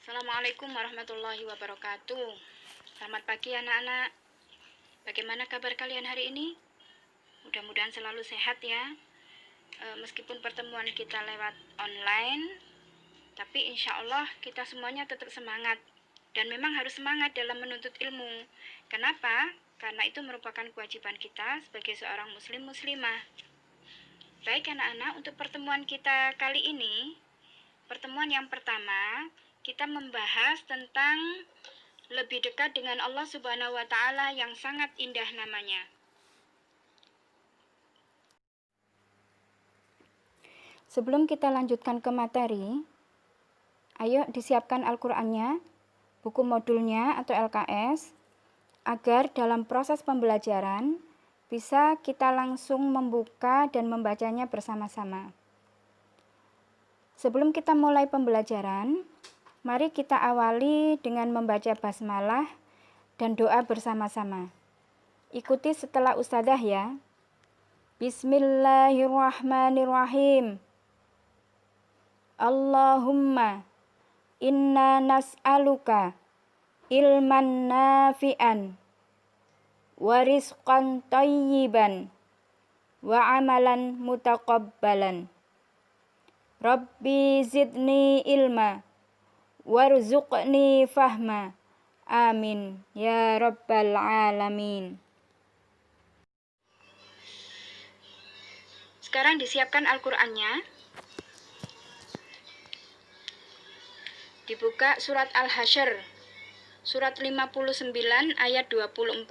Assalamualaikum warahmatullahi wabarakatuh. Selamat pagi anak-anak. Bagaimana kabar kalian hari ini? Mudah-mudahan selalu sehat ya. Meskipun pertemuan kita lewat online, tapi insya Allah kita semuanya tetap semangat. Dan memang harus semangat dalam menuntut ilmu. Kenapa? Karena itu merupakan kewajiban kita sebagai seorang muslim-muslimah. Baik anak-anak, untuk pertemuan kita kali ini, pertemuan yang pertama, kita membahas tentang lebih dekat dengan Allah Subhanahu wa Ta'ala yang sangat indah namanya. Sebelum kita lanjutkan ke materi, ayo disiapkan Al-Qur'annya, buku modulnya atau LKS, agar dalam proses pembelajaran bisa kita langsung membuka dan membacanya bersama-sama. Sebelum kita mulai pembelajaran, mari kita awali dengan membaca basmalah dan doa bersama-sama. Ikuti setelah ustadzah ya. Bismillahirrahmanirrahim. Allahumma inna nas'aluka ilman nafi'an wa rizqan thayyiban wa amalan mutaqabbalan. Rabbi zidni ilma warzuqni fahma. Amin ya rabbal alamin. Sekarang disiapkan Al-Qur'annya. Dibuka surat Al-Hasyr, surat 59 ayat 24.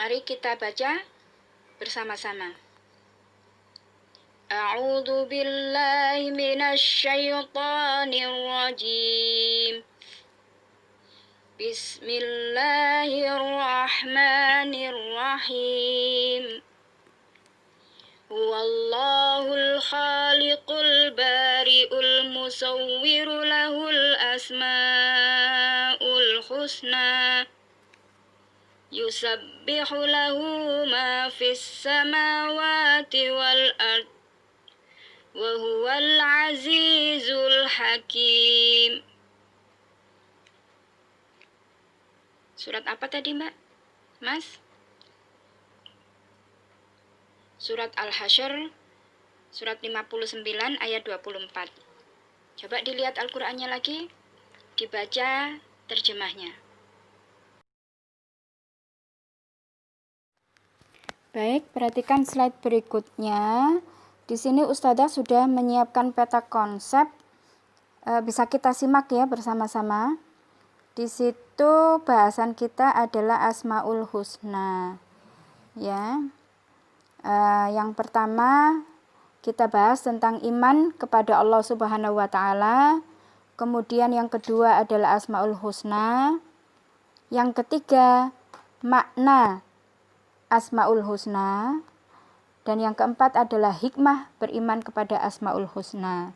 Mari kita baca bersama-sama. A'udzu billahi minasy syaithanir rajim. Bismillahirrahmanirrahim. Huwallahul khaliqul bari'ul musawwiru lahul asma'ul husna. Yusabbihu lahu ma fis samawati wal ard. Wa huwal azizul hakim. Surat apa tadi, Mbak? Mas? Surat Al-Hasyr, surat 59 ayat 24. Coba dilihat Al-Qur'annya lagi, dibaca terjemahnya. Baik, perhatikan slide berikutnya. Di sini Ustadzah sudah menyiapkan peta konsep. Bisa kita simak ya bersama-sama. Di situ bahasan kita adalah Asmaul Husna. Ya. Yang pertama kita bahas tentang iman kepada Allah Subhanahu wa Ta'ala. Kemudian yang kedua adalah Asmaul Husna. Yang ketiga makna Asmaul Husna. Dan yang keempat adalah hikmah beriman kepada Asmaul Husna.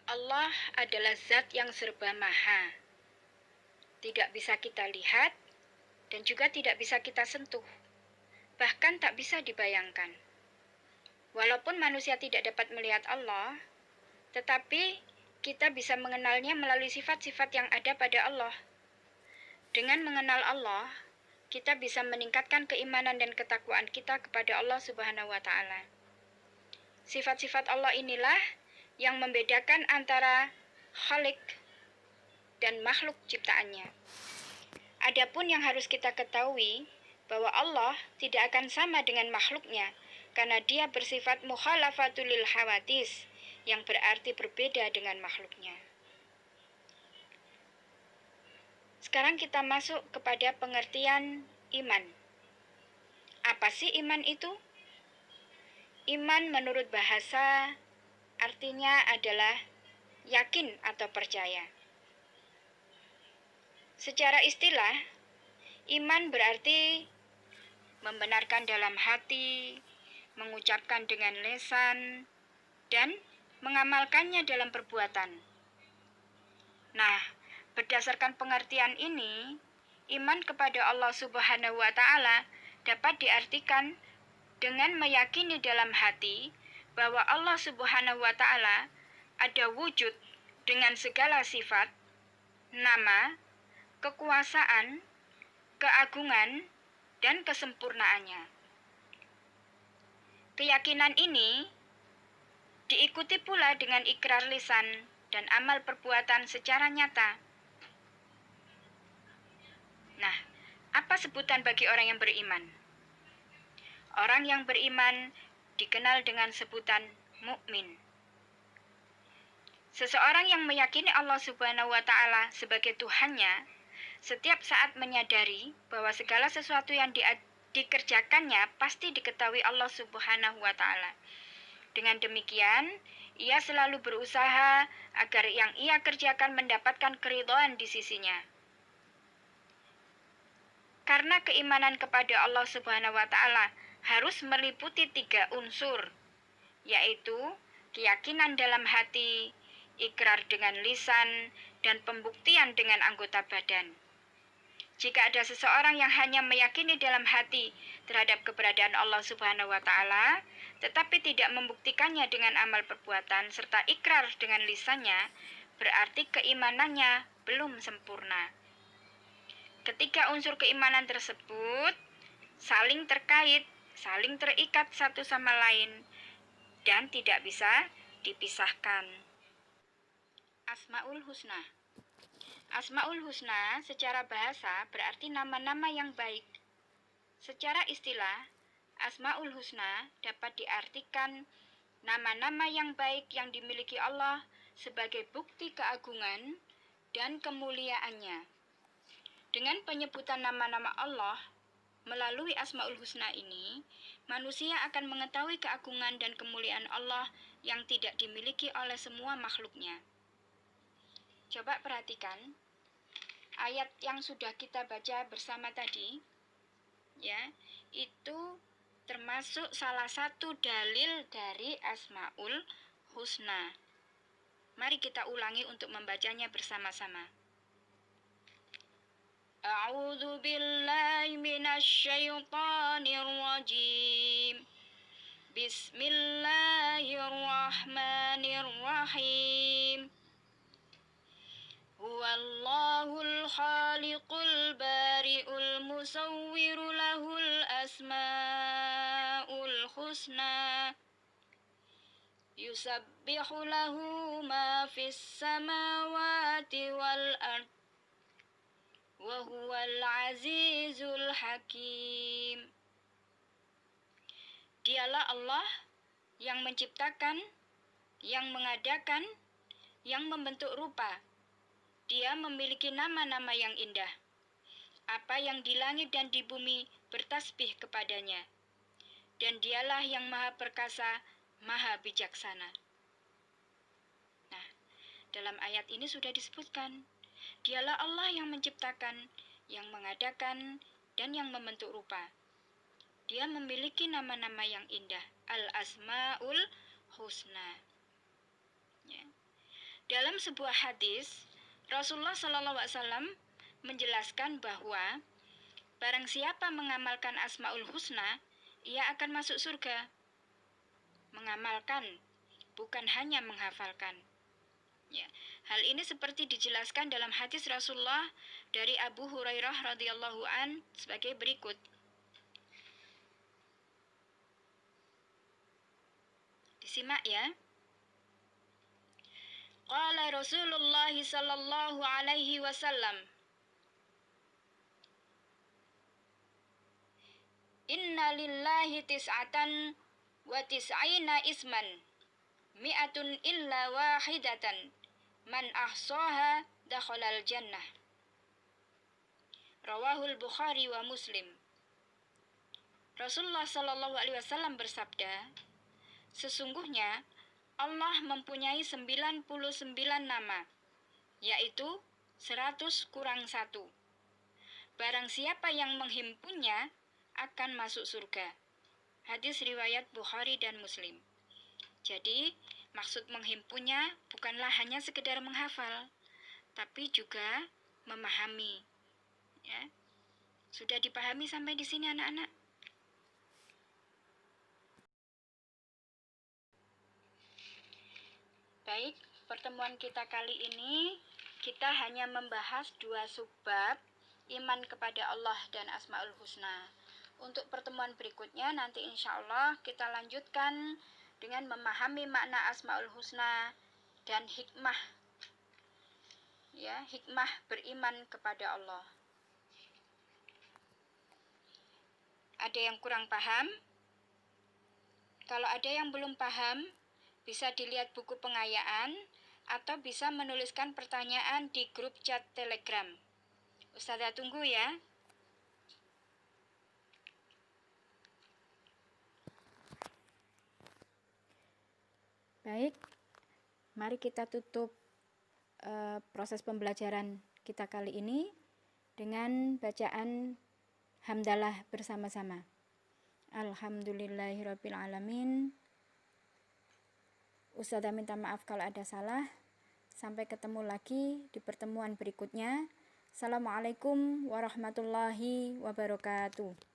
Allah adalah zat yang serba maha. Tidak bisa kita lihat dan juga tidak bisa kita sentuh. Bahkan tak bisa dibayangkan. Walaupun manusia tidak dapat melihat Allah, tetapi kita bisa mengenalnya melalui sifat-sifat yang ada pada Allah. Dengan mengenal Allah, kita bisa meningkatkan keimanan dan ketakwaan kita kepada Allah Subhanahu wa Ta'ala. Sifat-sifat Allah inilah yang membedakan antara Khalik dan makhluk ciptaannya. Adapun yang harus kita ketahui bahwa Allah tidak akan sama dengan makhluknya karena dia bersifat mukhalafatul lil hawadis yang berarti berbeda dengan makhluknya. Sekarang kita masuk kepada pengertian iman. Apa sih iman itu? Iman menurut bahasa artinya adalah yakin atau percaya. Secara istilah, iman berarti membenarkan dalam hati, mengucapkan dengan lisan, dan mengamalkannya dalam perbuatan. Nah, berdasarkan pengertian ini, iman kepada Allah Subhanahu wa Ta'ala dapat diartikan dengan meyakini dalam hati bahwa Allah Subhanahu wa Ta'ala ada wujud dengan segala sifat, nama, kekuasaan, keagungan, dan kesempurnaannya. Keyakinan ini diikuti pula dengan ikrar lisan dan amal perbuatan secara nyata. Nah, apa sebutan bagi orang yang beriman? Orang yang beriman dikenal dengan sebutan mukmin. Seseorang yang meyakini Allah Subhanahu wa Ta'ala sebagai Tuhannya, setiap saat menyadari bahwa segala sesuatu yang dikerjakannya pasti diketahui Allah Subhanahu wa Ta'ala. Dengan demikian, ia selalu berusaha agar yang ia kerjakan mendapatkan keridhaan di sisinya. Karena keimanan kepada Allah Subhanahu wa Ta'ala harus meliputi 3 unsur, yaitu keyakinan dalam hati, ikrar dengan lisan, dan pembuktian dengan anggota badan. Jika ada seseorang yang hanya meyakini dalam hati terhadap keberadaan Allah Subhanahu wa Ta'ala, tetapi tidak membuktikannya dengan amal perbuatan serta ikrar dengan lisannya, berarti keimanannya belum sempurna. Ketiga unsur keimanan tersebut saling terkait, saling terikat satu sama lain, dan tidak bisa dipisahkan. Asmaul Husna. Asmaul Husna secara bahasa berarti nama-nama yang baik. Secara istilah, Asmaul Husna dapat diartikan nama-nama yang baik yang dimiliki Allah sebagai bukti keagungan dan kemuliaannya. Dengan penyebutan nama-nama Allah melalui Asmaul Husna ini, manusia akan mengetahui keagungan dan kemuliaan Allah yang tidak dimiliki oleh semua makhluknya. Coba perhatikan ayat yang sudah kita baca bersama tadi, ya, itu termasuk salah satu dalil dari Asmaul Husna. Mari kita ulangi untuk membacanya bersama-sama. A'udzu billahi minasy syaithanir rajim. Bismillahirrahmanirrahim. Huwallahul khaliqul bari'ul musawwiru lahul asmaul husna. Yusabbihu lahu ma fis samawati wal ard. Wa huwal azizul hakim. Dialah Allah yang menciptakan, yang mengadakan, yang membentuk rupa. Dia memiliki nama-nama yang indah. Apa yang di langit dan di bumi bertasbih kepadanya. Dan dialah yang maha perkasa, maha bijaksana. Nah, dalam ayat ini sudah disebutkan, dialah Allah yang menciptakan, yang mengadakan, dan yang membentuk rupa. Dia memiliki nama-nama yang indah, Al-Asma'ul Husna. Ya. Dalam sebuah hadis, Rasulullah SAW menjelaskan bahwa barang siapa mengamalkan Asma'ul Husna, ia akan masuk surga. Mengamalkan, bukan hanya menghafalkan. Ya. Hal ini seperti dijelaskan dalam hadis Rasulullah dari Abu Hurairah radhiyallahu an sebagai berikut. Disimak ya. Qala Rasulullah sallallahu alaihi wasallam, Inna lillahi tis'atan wa tis'ina isman, mi'atun illa wahidatan, man ahsaha dakhalal jannah. Rawahul Bukhari wa Muslim. Rasulullah sallallahu alaihi wasallam bersabda, sesungguhnya Allah mempunyai 99 nama, yaitu 100 kurang 1. Barang siapa yang menghimpunnya akan masuk surga. Hadis riwayat Bukhari dan Muslim. Jadi, maksud menghimpunnya bukanlah hanya sekedar menghafal, tapi juga memahami. Ya. Sudah dipahami sampai di sini anak-anak? Baik, pertemuan kita kali ini kita hanya membahas 2 subbab, iman kepada Allah dan Asmaul Husna. Untuk pertemuan berikutnya nanti insya Allah kita lanjutkan dengan memahami makna Asmaul Husna dan hikmah, ya, hikmah beriman kepada Allah. Ada yang kurang paham? Kalau ada yang belum paham, bisa dilihat buku pengayaan atau bisa menuliskan pertanyaan di grup chat Telegram. Ustazah tunggu ya. Baik, mari kita tutup proses pembelajaran kita kali ini dengan bacaan hamdalah bersama-sama. Alhamdulillahirabbil alamin. Ustazah minta maaf kalau ada salah. Sampai ketemu lagi di pertemuan berikutnya. Assalamualaikum warahmatullahi wabarakatuh.